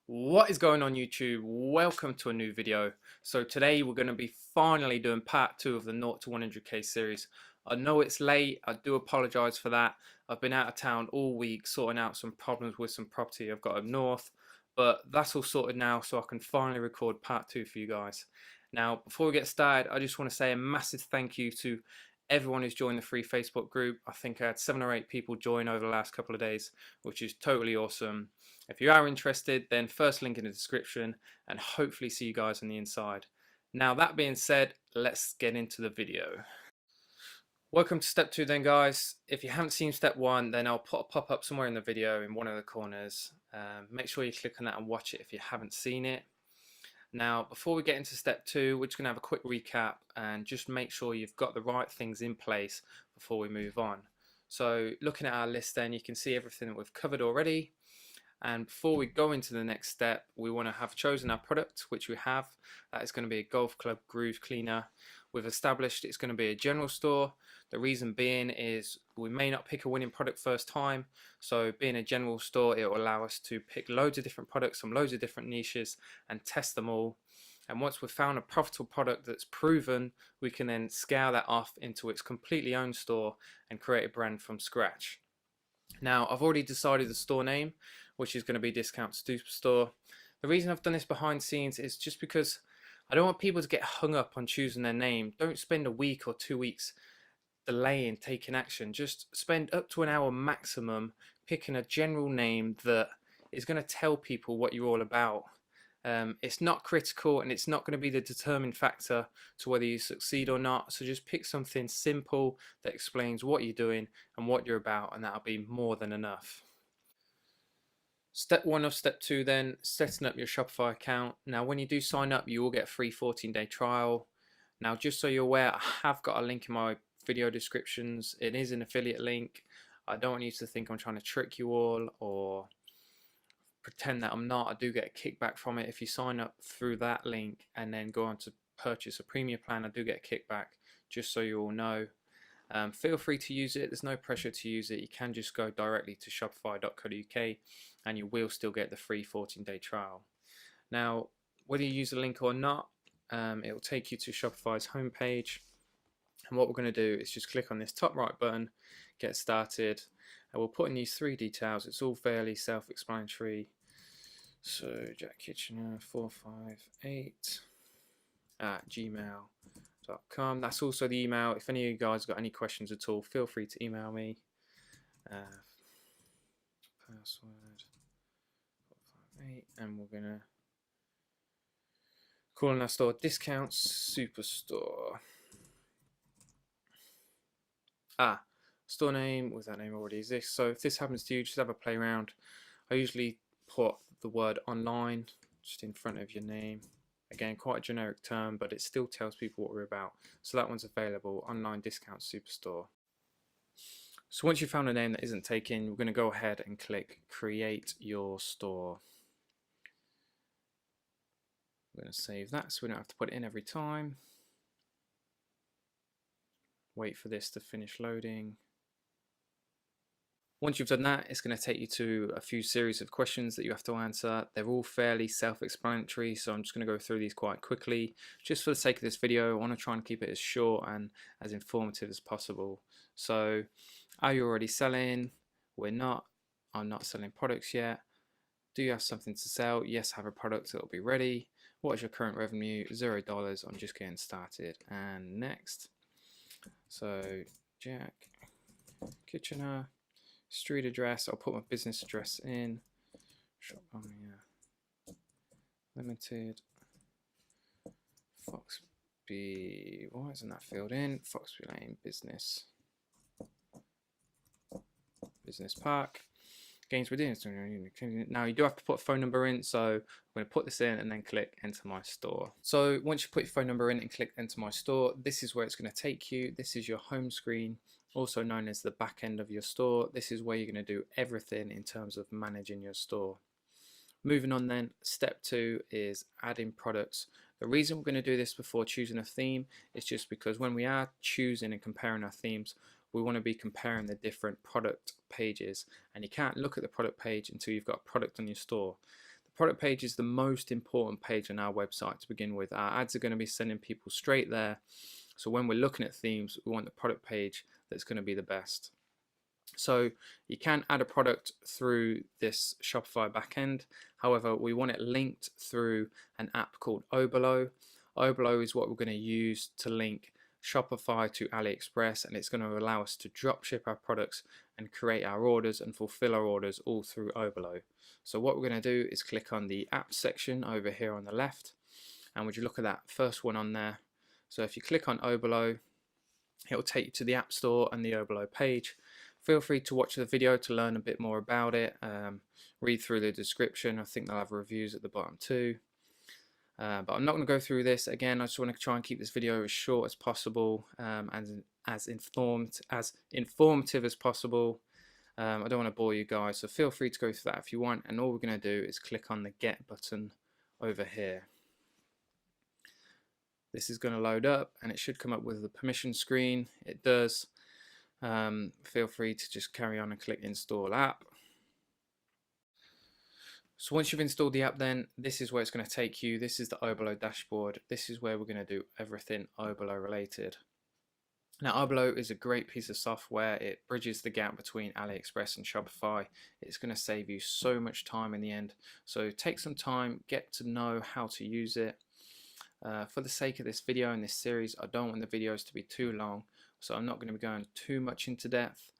What is going on YouTube? Welcome to a new video. So today we're going to be finally doing part 2 of the 0 to 100k series. I know it's late, I do apologize for that. I've been out of town all week sorting out some problems with some property I've got up north, but that's all sorted now so I can finally record part 2 for you guys. Now before we get started, I just want to say a massive thank you to everyone who's joined the free Facebook group. I think I had 7 or 8 people join over the last couple of days, which is totally awesome. If you are interested, then first link in the description, and hopefully see you guys on the inside. Now that being said, let's get into the video. Welcome to step 2 then, guys. If you haven't seen step 1, then I'll put a pop-up somewhere in the video in one of the corners. Make sure you click on that and watch it if you haven't seen it. Now before we get into step 2, we're just going to have a quick recap and just make sure you've got the right things in place before we move on. So looking at our list, then you can see everything that we've covered already. And before we go into the next step, we want to have chosen our product, which we have. That is going to be a golf club groove cleaner. We've established it's going to be a general store. The reason being is we may not pick a winning product first time. So being a general store, it will allow us to pick loads of different products from loads of different niches and test them all. And once we've found a profitable product that's proven, we can then scale that off into its completely own store and create a brand from scratch. Now I've already decided the store name, which is going to be Discount Superstore. The reason I've done this behind the scenes is just because I don't want people to get hung up on choosing their name. Don't spend a week or 2 weeks delaying taking action. Just spend up to an hour maximum picking a general name that is going to tell people what you're all about. It's not critical and it's not going to be the determining factor to whether you succeed or not. So just pick something simple that explains what you're doing and what you're about, and that'll be more than enough. Step 1 of step 2 then, setting up your Shopify account. Now when you do sign up, you will get a free 14-day trial. Now just so you're aware, I have got a link in my video descriptions. It is an affiliate link. I don't want you to think I'm trying to trick you all or pretend that I'm not. I do get a kickback from it. If you sign up through that link and then go on to purchase a premium plan, I do get a kickback, just so you all know. Feel free to use it. There's no pressure to use it. You can just go directly to shopify.co.uk and you will still get the free 14-day trial. Now whether you use the link or not, it will take you to Shopify's homepage, and what we're going to do is just click on this top right button, get started, and we'll put in these 3 details. It's all fairly self-explanatory. So Jack Kitchener 458 at gmail.com. That's also the email. If any of you guys got any questions at all, feel free to email me. Password 458, and we're gonna call in our store Discounts Superstore. Store name, with that name already exists. So if this happens to you, just have a play around. I usually put the word online just in front of your name. Again, quite a generic term, but it still tells people what we're about. So that one's available, Online Discount Superstore. So once you've found a name that isn't taken, we're going to go ahead and click Create Your Store. We're going to save that so we don't have to put it in every time. Wait for this to finish loading. Once you've done that, it's going to take you to a few series of questions that you have to answer. They're all fairly self-explanatory, so I'm just going to go through these quite quickly. Just for the sake of this video, I want to try and keep it as short and as informative as possible. So, are you already selling? We're not. I'm not selling products yet. Do you have something to sell? Yes, I have a product that will be ready. What is your current revenue? $0. I'm just getting started. And next. So, Jack Kitchener. Street address, I'll put my business address in. Limited. Foxby, why isn't that filled in? Foxby Lane Business Park. Gainsborough. Now you do have to put a phone number in, so I'm going to put this in and then click Enter My Store. So once you put your phone number in and click Enter My Store, this is where it's going to take you. This is your home screen, also known as the back end of your store. This is where you're going to do everything in terms of managing your store. Moving on then, step 2 is adding products. The reason we're going to do this before choosing a theme is just because when we are choosing and comparing our themes, we want to be comparing the different product pages, and you can't look at the product page until you've got a product on your store. product page is the most important page on our website to begin with. Our ads are going to be sending people straight there. So when we're looking at themes, we want the product page that's going to be the best. So you can add a product through this Shopify backend. However, we want it linked through an app called Oberlo. Oberlo is what we're going to use to link Shopify to AliExpress, and it's going to allow us to drop ship our products and create our orders and fulfill our orders all through Oberlo. So what we're going to do is click on the app section over here on the left, and would you look at that first one on there. So if you click on Oberlo, it will take you to the App Store and the Oberlo page. Feel free to watch the video to learn a bit more about it. Read through the description. I think they'll have reviews at the bottom too. But I'm not going to go through this again. I just want to try and keep this video as short as possible, and as informative as possible. I don't want to bore you guys, so feel free to go through that if you want. And all we're going to do is click on the Get button over here. This is going to load up, and it should come up with the permission screen. It does. Feel free to just carry on and click Install App. So once you've installed the app, then this is where it's going to take you. This is the Oberlo dashboard. This is where we're going to do everything Oberlo related. Now, Oberlo is a great piece of software. It bridges the gap between AliExpress and Shopify. It's going to save you so much time in the end. So take some time, get to know how to use it. For the sake of this video and this series, I don't want the videos to be too long, so I'm not going to be going too much into depth.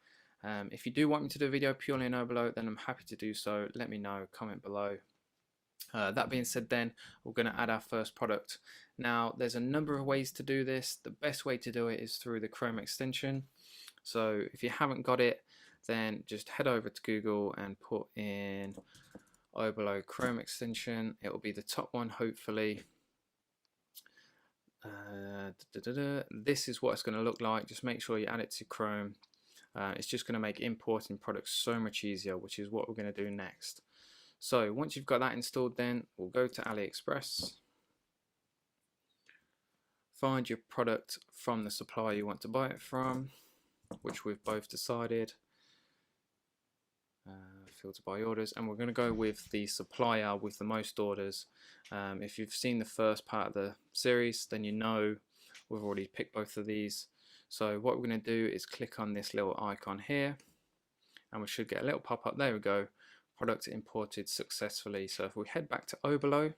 If you do want me to do a video purely on Oberlo, then I'm happy to do so. Let me know, comment below. That being said, then we're going to add our first product. Now, there's a number of ways to do this. The best way to do it is through the Chrome extension. So if you haven't got it, then just head over to Google and put in Oberlo Chrome extension. It will be the top one, hopefully. This is what it's going to look like. Just make sure you add it to Chrome. It's just going to make importing products so much easier, which is what we're going to do next. So once you've got that installed, then we'll go to AliExpress, find your product from the supplier you want to buy it from, which we've both decided. Filter by orders, and we're going to go with the supplier with the most orders. If you've seen the first part of the series, then you know we've already picked both of these. So what we're going to do is click on this little icon here, and we should get a little pop-up. There we go, product imported successfully. So if we head back to Oberlo,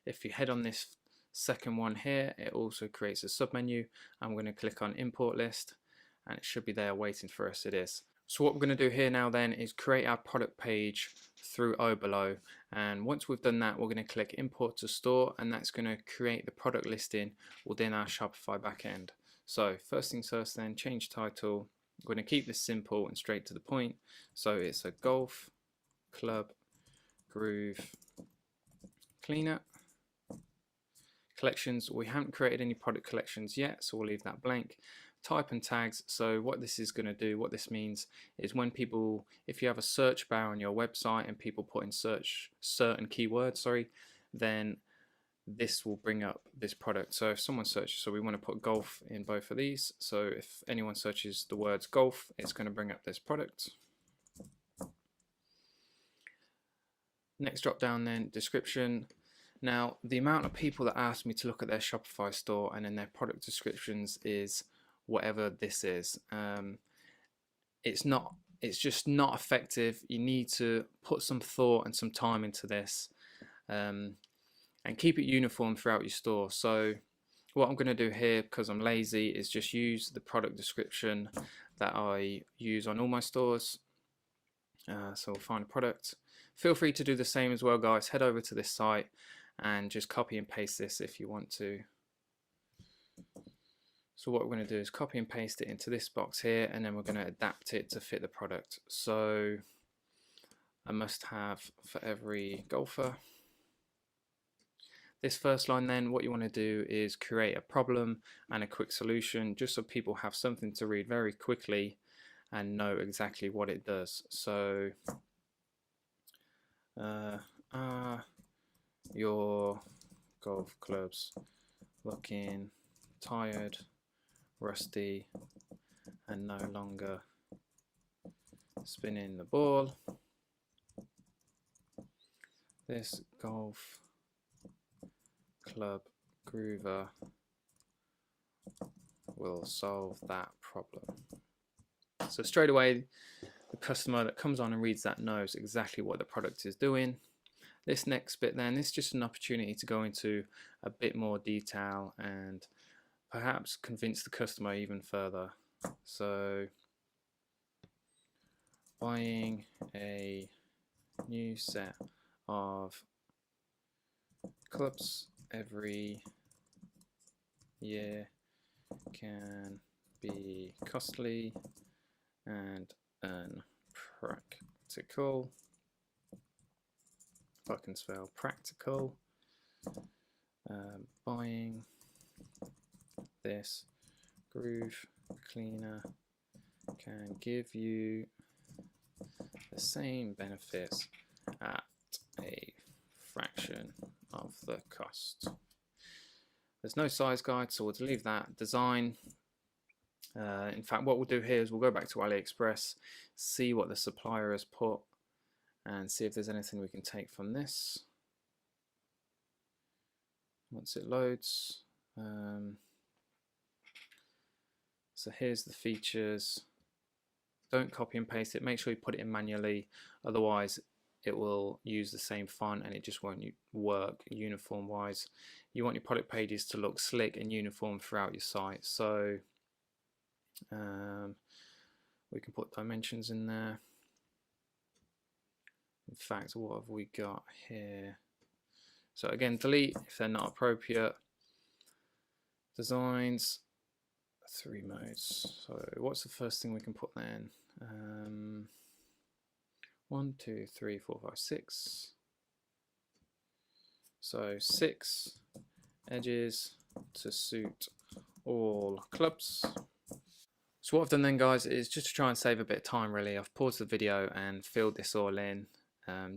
if you head on this second one here, it also creates a submenu, and we're going to click on import list, and it should be there waiting for us. It is. So what we're going to do here now then is create our product page through Oberlo, and once we've done that, we're going to click import to store, and that's going to create the product listing within our Shopify backend. So first things first, then change title. We're going to keep this simple and straight to the point. So it's a golf club groove cleaner. Collections, we haven't created any product collections yet, so we'll leave that blank. Type and tags. So what this is going to do, what this means is when people, if you have a search bar on your website and people put in search certain keywords, then this will bring up this product. So if someone searches, so we want to put golf in both of these. So if anyone searches the words golf, it's going to bring up this product. Next drop down then, description. Now, the amount of people that ask me to look at their Shopify store and then their product descriptions is whatever this is. It's just not effective. You need to put some thought and some time into this, and keep it uniform throughout your store. So what I'm going to do here, because I'm lazy, is just use the product description that I use on all my stores. So we'll find a product. Feel free to do the same as well, guys. Head over to this site and just copy and paste this if you want to. So what we're going to do is copy and paste it into this box here, and then we're going to adapt it to fit the product. So a must have for every golfer. This first line then, what you want to do is create a problem and a quick solution, just so people have something to read very quickly and know exactly what it does. So your golf clubs looking tired, rusty, and no longer spinning the ball. this golf club groover will solve that problem. So straight away, the customer that comes on and reads that knows exactly what the product is doing. This next bit then is just an opportunity to go into a bit more detail and perhaps convince the customer even further. So buying a new set of clubs every year can be costly and unpractical. If I can spell practical. Buying this groove cleaner can give you the same benefits at a fraction of the cost. There's no size guide, so we'll leave that. Design. In fact, what we'll do here is we'll go back to AliExpress, see what the supplier has put, and see if there's anything we can take from this. Once it loads, so here's the features. Don't copy and paste it. Make sure you put it in manually, otherwise it will use the same font and it just won't work uniform wise. You want your product pages to look slick and uniform throughout your site. So we can put dimensions in there. In fact, what have we got here? So again, delete if they're not appropriate. Designs, 3 modes. So what's the first thing we can put then? 1, 2, 3, 4, 5, 6. So 6 edges to suit all clubs. So what I've done then, guys, is just to try and save a bit of time really. I've paused the video and filled this all in.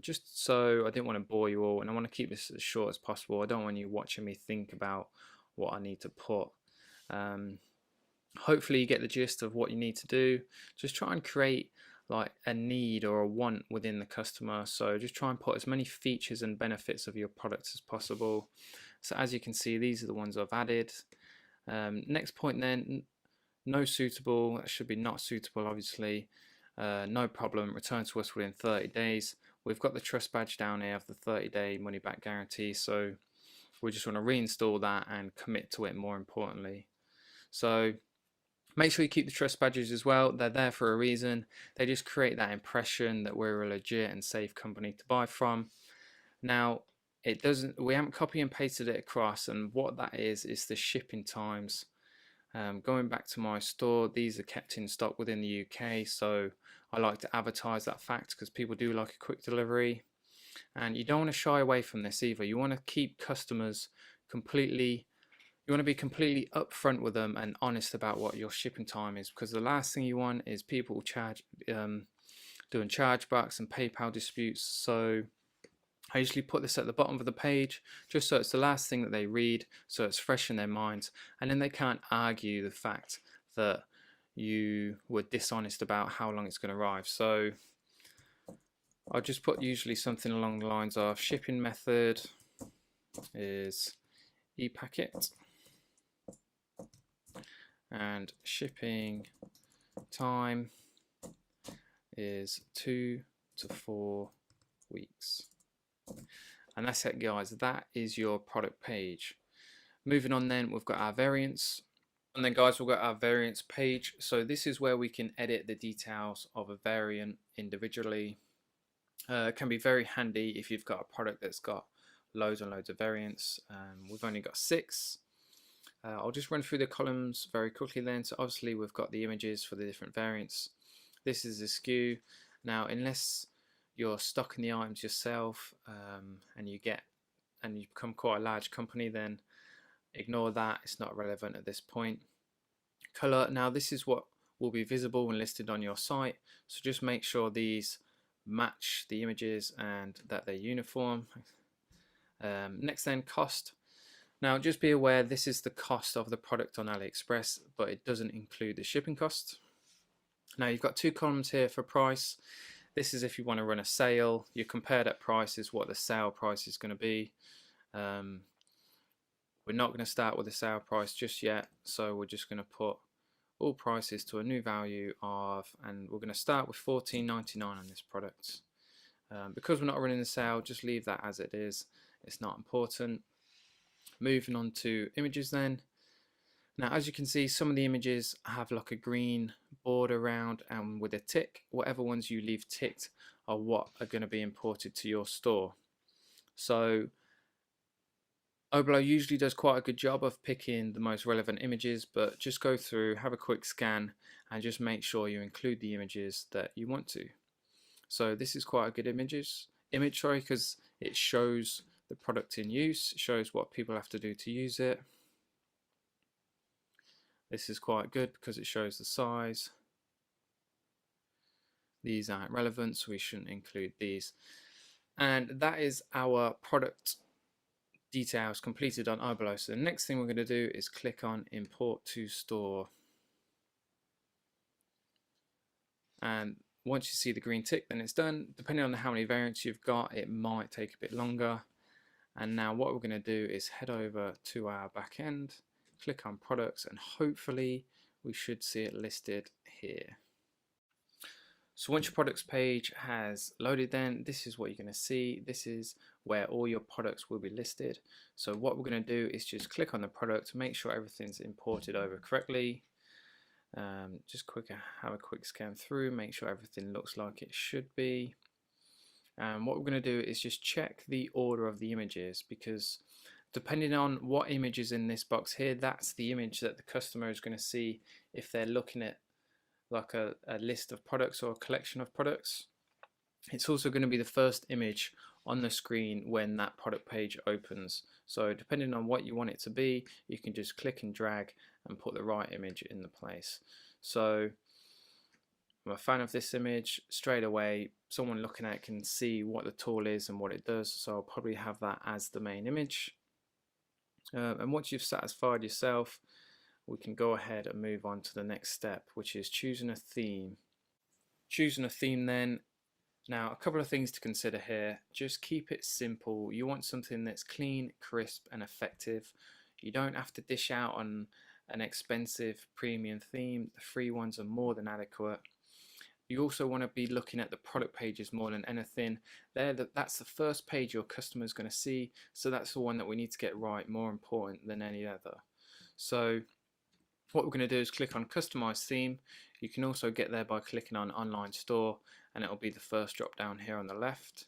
Just so I didn't want to bore you all, and I want to keep this as short as possible. I don't want you watching me think about what I need to put. Hopefully you get the gist of what you need to do. Just try and create like a need or a want within the customer. So just try and put as many features and benefits of your products as possible. So as you can see, these are the ones I've added. Next point then, no suitable. That should be not suitable, obviously. No problem, return to us within 30 days. We've got the trust badge down here of the 30-day money back guarantee, so we just want to reinstall that and commit to it, more importantly. So make sure you keep the trust badges as well. They're there for a reason. They just create that impression that we're a legit and safe company to buy from. Now, we haven't copy and pasted it across, and what that is the shipping times. Going back to my store, these are kept in stock within the UK, so I like to advertise that fact because people do like a quick delivery. And you don't want to shy away from this either. You want to keep customers completely, you want to be completely upfront with them and honest about what your shipping time is, because the last thing you want is people doing chargebacks and PayPal disputes. So I usually put this at the bottom of the page just so it's the last thing that they read, so it's fresh in their minds, and then they can't argue the fact that you were dishonest about how long it's going to arrive. So I'll just put usually something along the lines of shipping method is e-packet and shipping time is 2 to 4 weeks. And that's it, guys. That is your product page. Moving on then, we've got our variants. And then, guys, we've got our variants page. So this is where we can edit the details of a variant individually. It can be very handy if you've got a product that's got loads and loads of variants. We've only got 6. I'll just run through the columns very quickly then. So obviously we've got the images for the different variants. This is the SKU. Now, unless you're stocking the items yourself and you become quite a large company, then ignore that. It's not relevant at this point. Color. Now, this is what will be visible and listed on your site. So just make sure these match the images and that they're uniform. Next then, cost. Now just be aware this is the cost of the product on AliExpress, but it doesn't include the shipping cost. Now you've got 2 columns here for price. This is if you want to run a sale. You compare that prices, what the sale price is going to be. We're not going to start with the sale price just yet, so we're just going to put all prices to a new value of, and we're going to start with $14.99 on this product. Because we're not running the sale, just leave that as it is. It's not important. Moving on to images then. Now, as you can see, some of the images have like a green border around and with a tick. Whatever ones you leave ticked are what are going to be imported to your store. So Oblo usually does quite a good job of picking the most relevant images, but just go through, have a quick scan, and just make sure you include the images that you want to. So this is quite a good image, because it shows the product in use, shows what people have to do to use it. This is quite good because it shows the size. These aren't relevant, so we shouldn't include these. And that is our product details completed on Oblo. So the next thing we're going to do is click on Import to Store. And once you see the green tick, then it's done. Depending on how many variants you've got, it might take a bit longer. And now what we're going to do is head over to our back end, click on products, and hopefully we should see it listed here. So once your products page has loaded, then this is what you're going to see. This is where all your products will be listed. So what we're going to do is just click on the product, make sure everything's imported over correctly. Have a quick scan through, make sure everything looks like it should be. And what we're going to do is just check the order of the images, because depending on what image is in this box here, that's the image that the customer is going to see if they're looking at like a list of products or a collection of products. It's also going to be the first image on the screen when that product page opens. So depending on what you want it to be, you can just click and drag and put the right image in the place. So I'm a fan of this image. Straight away, someone looking at it can see what the tool is and what it does, so I'll probably have that as the main image. And once you've satisfied yourself, we can go ahead and move on to the next step, which is choosing a theme. Choosing a theme then. Now, a couple of things to consider here. Just keep it simple. You want something that's clean, crisp, and effective. You don't have to dish out on an expensive premium theme. The free ones are more than adequate. You also want to be looking at the product pages more than anything. That's the first page your customer is going to see, so that's the one that we need to get right, more important than any other. So what we're going to do is click on Customize Theme. You can also get there by clicking on Online Store, and it'll be the first drop down here on the left.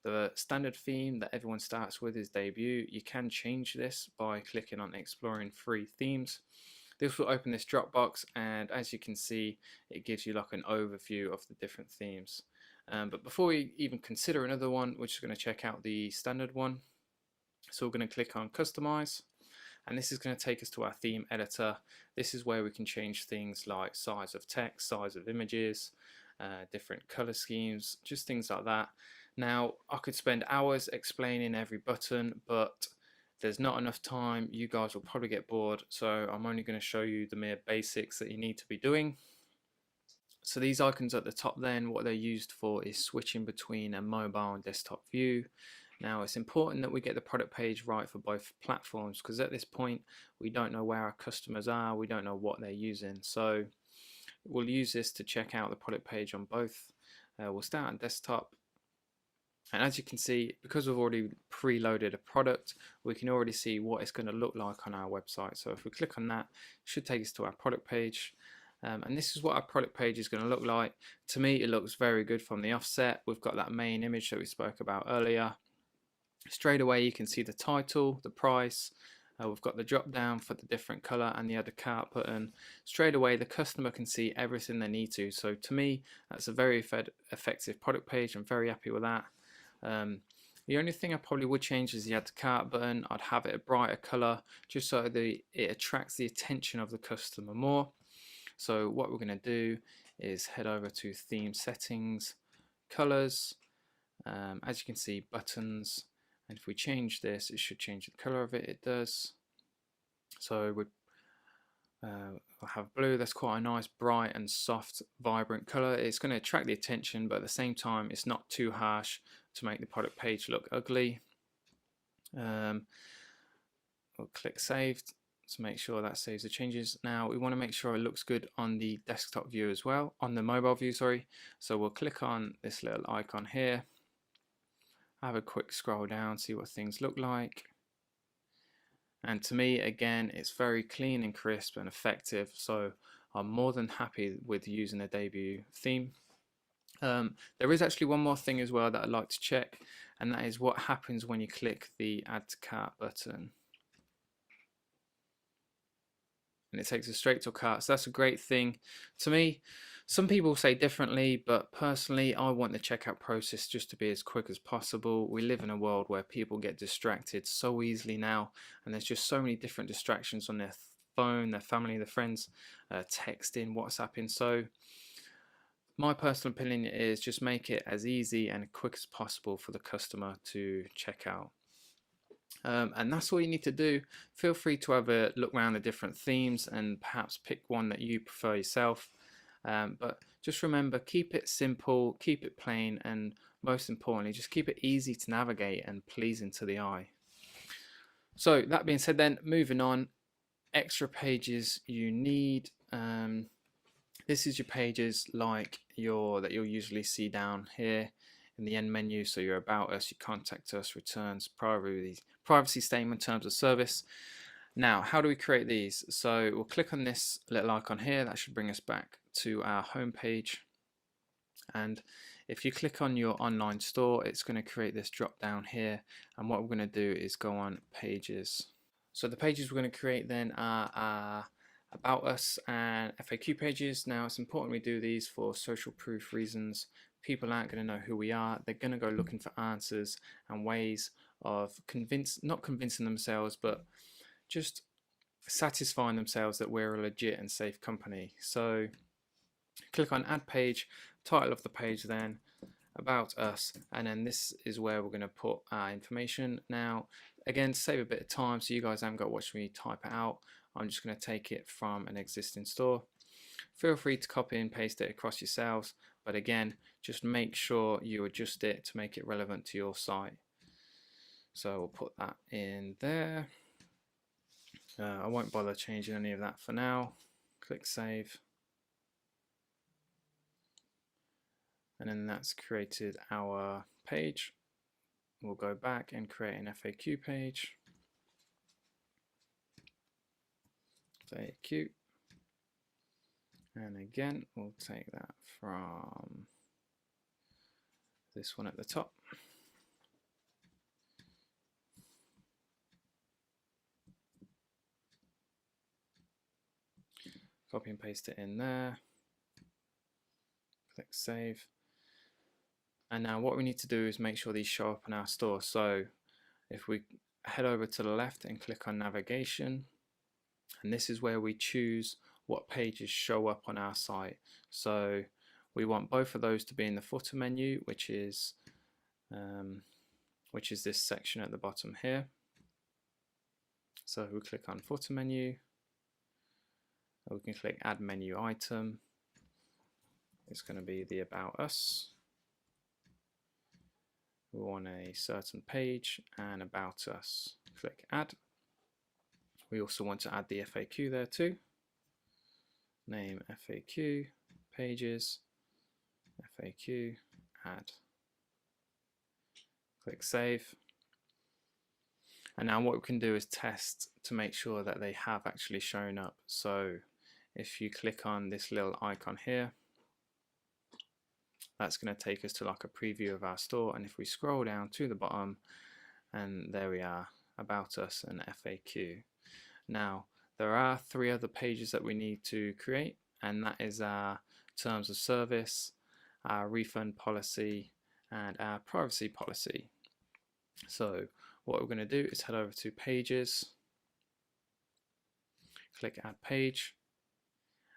The standard theme that everyone starts with is Debut. You can change this by clicking on Exploring Free Themes. This will open this drop box, and as you can see, it gives you like an overview of the different themes. But before we even consider another one, we're just going to check out the standard one. So we're going to click on Customize. And this is going to take us to our theme editor. This is where we can change things like size of text, size of images, different color schemes, just things like that. Now, I could spend hours explaining every button, but there's not enough time. You guys will probably get bored, so I'm only going to show you the mere basics that you need to be doing. So these icons at the top then, what they're used for is switching between a mobile and desktop view. Now, it's important that we get the product page right for both platforms, because at this point we don't know where our customers are, we don't know what they're using. So we'll use this to check out the product page on both. We'll start on desktop, and as you can see, because we've already preloaded a product, we can already see what it's going to look like on our website. So if we click on that, it should take us to our product page. And this is what our product page is going to look like. To me, it looks very good from the offset. We've got that main image that we spoke about earlier. Straight away you can see the title, the price, we've got the drop down for the different color and the other cart button. Straight away the customer can see everything they need to. So to me, that's a very effective product page. I'm very happy with that. The only thing I probably would change is the add to cart button. I'd have it a brighter color just so that it attracts the attention of the customer more. So what we're going to do is head over to theme settings, colors, as you can see, buttons. And if we change this, it should change the color of it. It does. So I have blue. That's quite a nice, bright and soft, vibrant color. It's going to attract the attention, but at the same time, it's not too harsh to make the product page look ugly. We'll click Save to make sure that saves the changes. Now we want to make sure it looks good on the desktop view as well, on the mobile view, sorry. So we'll click on this little icon here, have a quick scroll down, see what things look like. And to me, again, it's very clean and crisp and effective, so I'm more than happy with using the debut theme. There is actually one more thing as well that I'd like to check, and that is what happens when you click the Add to Cart button. And it takes us straight to a cart, so that's a great thing. To me, some people say differently, but personally I want the checkout process just to be as quick as possible. We live in a world where people get distracted so easily now, and there's just so many different distractions on their phone, their family, their friends, texting, WhatsApping. So my personal opinion is just make it as easy and quick as possible for the customer to check out. And that's all you need to do. Feel free to have a look around the different themes and perhaps pick one that you prefer yourself. But just remember, keep it simple, keep it plain, and most importantly, just keep it easy to navigate and pleasing to the eye. So that being said, then moving on, extra pages you need. This is your pages like that you'll usually see down here in the end menu. So your about us, your contact us, returns, privacy statement, terms of service. Now, how do we create these? So we'll click on this little icon here. That should bring us back to our home page. And if you click on your online store, it's going to create this drop down here. And what we're going to do is go on pages. So the pages we're going to create then are about us and FAQ pages. Now it's important we do these for social proof reasons. People aren't going to know who we are. They're going to go looking for answers and ways of not convincing themselves, but just satisfying themselves that we're a legit and safe company. So click on add page, title of the page, then about us, and then this is where we're going to put our information. Now again, to save a bit of time so you guys haven't got to watch me type it out, I'm just going to take it from an existing store. Feel free to copy and paste it across yourselves, but again, just make sure you adjust it to make it relevant to your site. So we'll put that in there. I won't bother changing any of that for now. Click save. And then that's created our page. We'll go back and create an FAQ page. FAQ. And again, we'll take that from this one at the top. Copy and paste it in there. Click save. And now what we need to do is make sure these show up in our store. So if we head over to the left and click on navigation, and this is where we choose what pages show up on our site. So we want both of those to be in the footer menu, which is this section at the bottom here. So we click on footer menu, we can click add menu item. It's going to be the about us. We want a certain page and about us. Click add. We also want to add the FAQ there too. Name FAQ, pages, FAQ, add. Click save. And now what we can do is test to make sure that they have actually shown up. So if you click on this little icon here, that's going to take us to like a preview of our store. And if we scroll down to the bottom, and there we are, about us and FAQ. Now there are 3 other pages that we need to create, and that is our terms of service, our refund policy, and our privacy policy. So what we're going to do is head over to pages, click add page,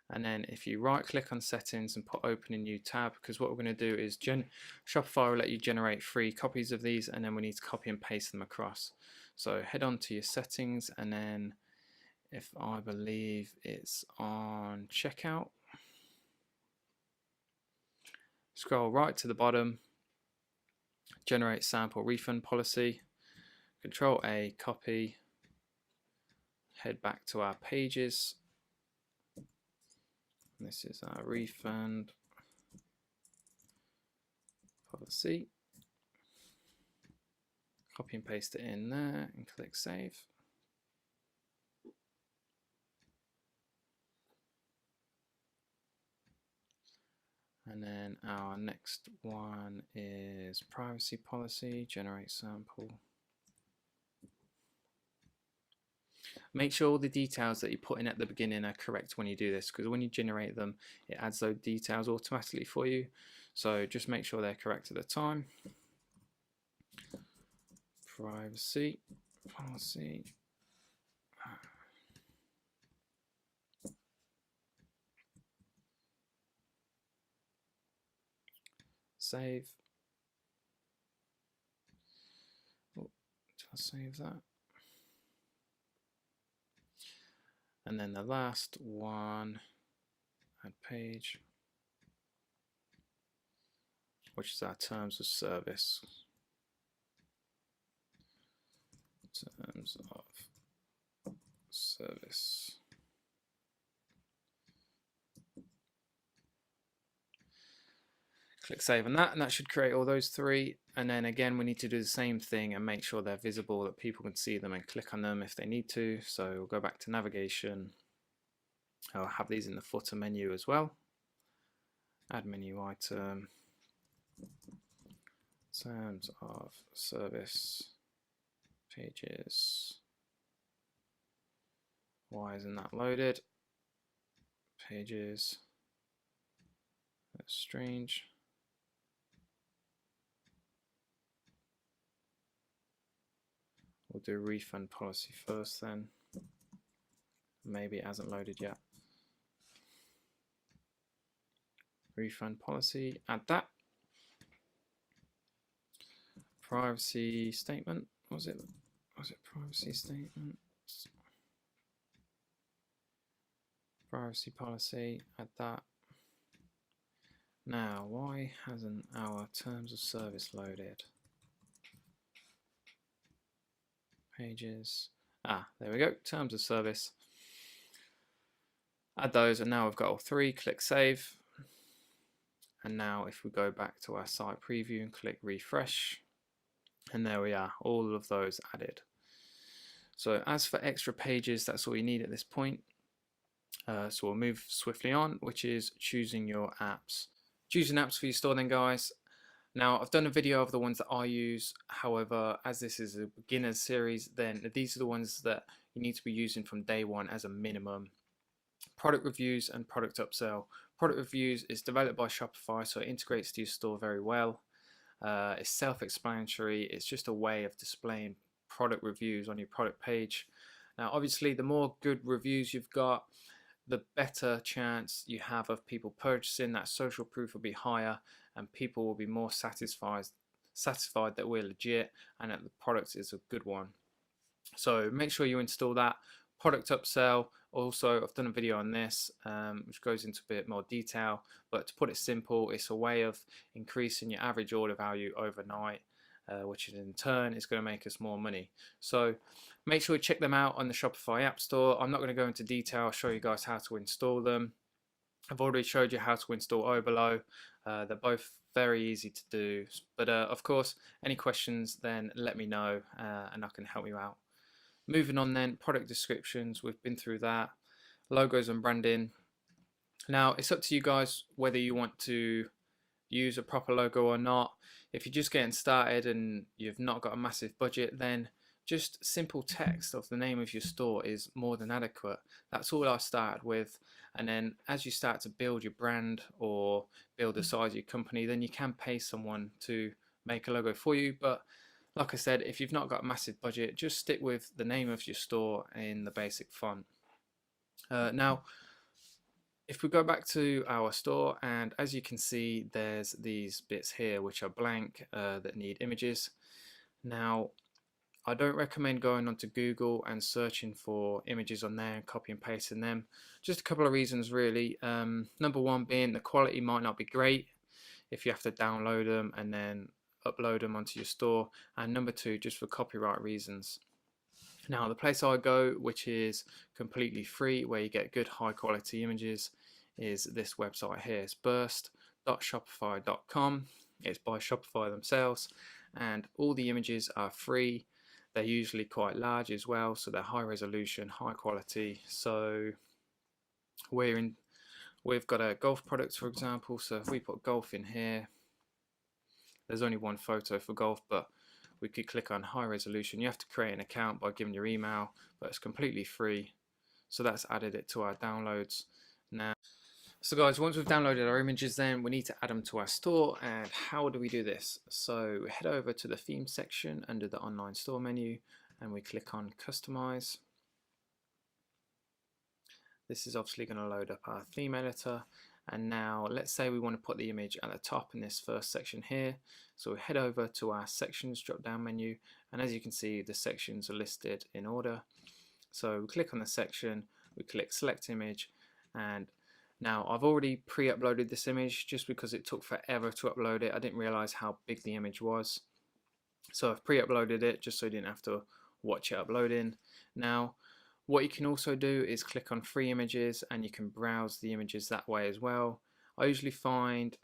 and then if you right click on settings and put open a new tab, because what we're going to do is Shopify will let you generate free copies of these, and then we need to copy and paste them across. So head on to your settings, and then if I believe it's on checkout. Scroll right to the bottom, generate sample refund policy, Control A, copy, head back to our pages. This is our refund policy. Copy and paste it in there and click save. And then our next one is privacy policy, generate sample. Make sure all the details that you put in at the beginning are correct when you do this, because when you generate them, it adds those details automatically for you. So just make sure they're correct at the time. Privacy policy. Save. Oh, just save that. And then the last one, add page, which is our terms of service. Terms of service. Click save on that, and that should create all those three. And then again, we need to do the same thing and make sure they're visible, that people can see them and click on them if they need to. So we'll go back to navigation. I'll have these in the footer menu as well. Add menu item. Terms of service. Pages. Why isn't that loaded? Pages. That's strange. We'll do refund policy first then. Maybe it hasn't loaded yet. Refund policy, add that. Privacy statement, was it privacy statement? Privacy policy, add that. Now, why hasn't our terms of service loaded? Pages, there we go, terms of service. Add those, and now we've got all three. Click save. And now if we go back to our site preview and click refresh, and there we are, all of those added. So as for extra pages, that's all you need at this point. So we'll move swiftly on, which is choosing your apps. Choosing apps for your store then, guys. Now, I've done a video of the ones that I use. However, as this is a beginner's series, then these are the ones that you need to be using from day one as a minimum. Product reviews and product upsell. Product reviews is developed by Shopify, so it integrates to your store very well. It's self-explanatory. It's just a way of displaying product reviews on your product page. Now, obviously, the more good reviews you've got, the better chance you have of people purchasing. That social proof will be higher, and people will be more satisfied that we're legit and that the product is a good one. So make sure you install that. Product upsell, also I've done a video on this which goes into a bit more detail, but to put it simple, it's a way of increasing your average order value overnight, which in turn is going to make us more money. So make sure you check them out on the Shopify App Store. I'm not going to go into detail. I'll show you guys how to install them. I've already showed you how to install Oberlo. They're both very easy to do, but of course, any questions, then let me know and I can help you out. Moving on then, product descriptions, we've been through that. Logos and branding. Now, it's up to you guys whether you want to use a proper logo or not. If you're just getting started and you've not got a massive budget, then just simple text of the name of your store is more than adequate. That's all I started with. And then as you start to build your brand or build the size of your company, then you can pay someone to make a logo for you. But like I said, if you've not got a massive budget, just stick with the name of your store in the basic font. Now, if we go back to our store, and as you can see, there's these bits here which are blank that need images. Now, I don't recommend going onto Google and searching for images on there and copy and pasting them. Just a couple of reasons really. Number one being the quality might not be great if you have to download them and then upload them onto your store, and number two, just for copyright reasons. Now the place I go, which is completely free, where you get good high quality images, is this website here. It's burst.shopify.com. It's by Shopify themselves, and all the images are free. They're usually quite large as well, so they're high resolution, high quality. So we've got a golf product, for example. So if we put golf in here, there's only one photo for golf, but we could click on high resolution. You have to create an account by giving your email, but it's completely free. So that's added it to our downloads now. So guys, once we've downloaded our images, then we need to add them to our store. And how do we do this? So we head over to the theme section under the online store menu, and we click on customize. This is obviously going to load up our theme editor. And now let's say we want to put the image at the top in this first section here. So we head over to our sections drop down menu, and as you can see, the sections are listed in order. So we click on the section, we click select image, and now I've already pre-uploaded this image just because it took forever to upload it. I didn't realize how big the image was. So I've pre-uploaded it just so you didn't have to watch it uploading. Now what you can also do is click on free images, and you can browse the images that way as well. I usually find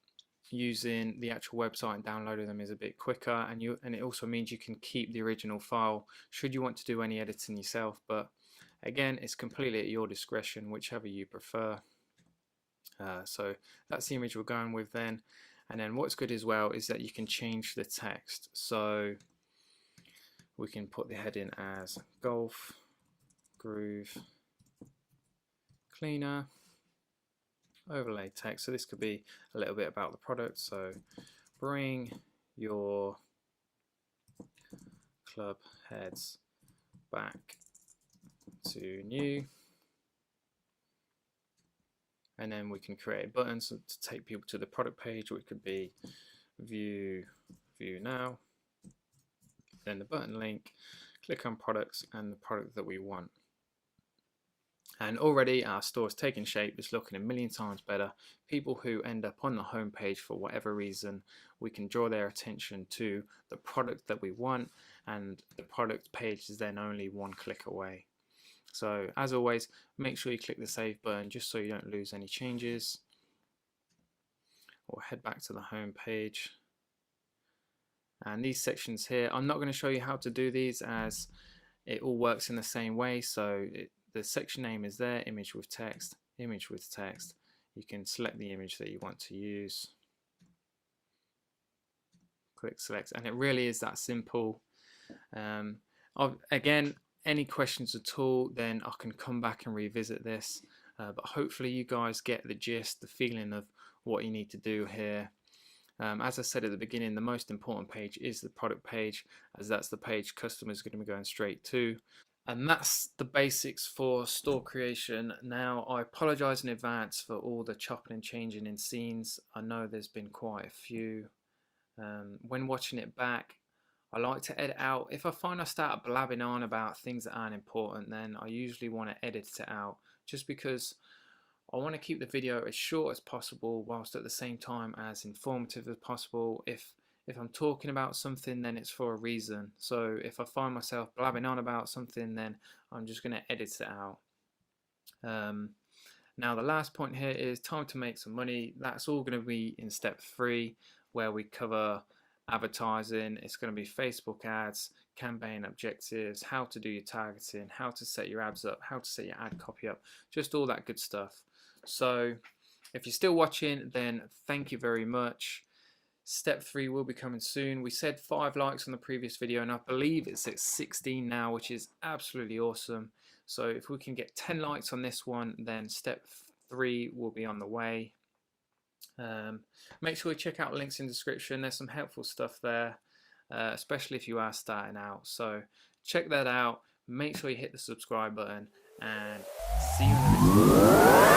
using the actual website and downloading them is a bit quicker, and it also means you can keep the original file should you want to do any editing yourself. But again, it's completely at your discretion, whichever you prefer. So that's the image we're going with then. And then what's good as well is that you can change the text. So we can put the heading as golf groove cleaner overlay text. So this could be a little bit about the product. So bring your club heads back to new. And then we can create buttons to take people to the product page, which could be view now, then the button link, click on products and the product that we want. And already our store is taking shape. It's looking a million times better. People who end up on the home page for whatever reason, we can draw their attention to the product that we want, and the product page is then only one click away. So as always, make sure you click the save button just so you don't lose any changes. Or head back to the home page. And these sections here, I'm not going to show you how to do these as it all works in the same way. So the section name is there, image with text, image with text. You can select the image that you want to use. Click select, and it really is that simple. Again, any questions at all, then I can come back and revisit this. But hopefully you guys get the gist, the feeling of what you need to do here. As I said at the beginning, the most important page is the product page, as that's the page customers are going to be going straight to. And that's the basics for store creation. Now, I apologize in advance for all the chopping and changing in scenes. I know there's been quite a few. When watching it back, I like to edit out. If I find I start blabbing on about things that aren't important, then I usually want to edit it out, just because I want to keep the video as short as possible whilst at the same time as informative as possible. If I'm talking about something, then it's for a reason. So if I find myself blabbing on about something, then I'm just going to edit it out. Now the last point here is time to make some money. That's all going to be in step 3, where we cover advertising. It's going to be Facebook ads, campaign objectives, how to do your targeting, how to set your ads up, how to set your ad copy up, just all that good stuff. So if you're still watching, then thank you very much. Step 3 will be coming soon. We said 5 likes on the previous video, and I believe it's at 16 now, which is absolutely awesome. So if we can get 10 likes on this one, then step 3 will be on the way. Make sure you check out links in the description. There's some helpful stuff there, especially if you are starting out. So check that out. Make sure you hit the subscribe button, and see you in the next video.